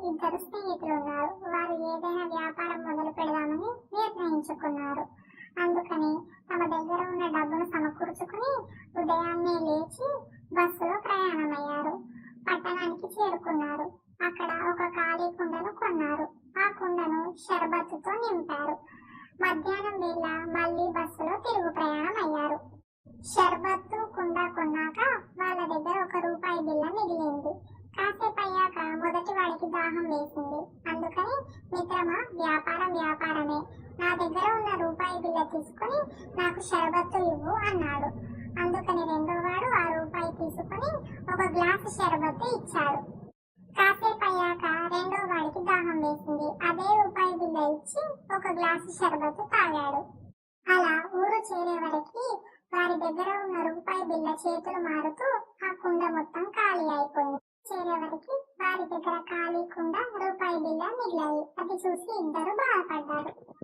ఇద్దరు స్నేహితులు ఉన్నారు. వారు ఏదైనా వ్యాపారం మొదలు పెడదామని నిర్ణయించుకున్నారు. అందుకని తమ దగ్గర ఉన్న డబ్బును సమకూర్చుకుని ఉదయాన్నే లేచి బస్సులో ప్రయాణమయ్యారు. పట్టణానికి చేరుకున్నారు. అక్కడ ఒక ఖాళీ కుండను కొన్నారు. ఆ కుండను షర్బత్తుతో నింపారు. మధ్యాహ్నం వేళ మళ్ళీ బస్సులో తిరుగు ప్రయాణం అయ్యారు. షర్బత్తు కుండ కొన్నాక వాళ్ళ దగ్గర ₹1 బిళ్ళ మిగిలింది. కాసేపు అయ్యాక మొదటి వాడికి దాహం వేసింది. అందుకని మిత్రమా, వ్యాపారం వ్యాపారమే, నా దగ్గర ఉన్న ₹1 బిళ్ళ తీసుకుని నాకు షర్బత్తు ఇవ్వు అన్నాడు. అందుకని రెండో వాడు ఆ రూపాయి తీసుకుని ఒక గ్లాసు షర్బత్తు ఇచ్చాడు. కాసేపు అయ్యాక రెండో వాడికి దాహం వేసింది. అదే ₹1 బిళ్ళ ఇచ్చి ఒక గ్లాసు షర్బత్తు తాగాడు. అలా ఊరు చేరే వరకు వారి దగ్గర ఉన్న ₹1 బిళ్ళ చేతులు మారుతూ ఆ కుండ మొత్తం ఖాళీ అయిపోయింది. చేరే వరకు వారి దగ్గర ఖాళీ కుండ, ₹1 బిళ్ళ మిగిలాయి. అది చూసి ఇద్దరు బాధపడ్డారు.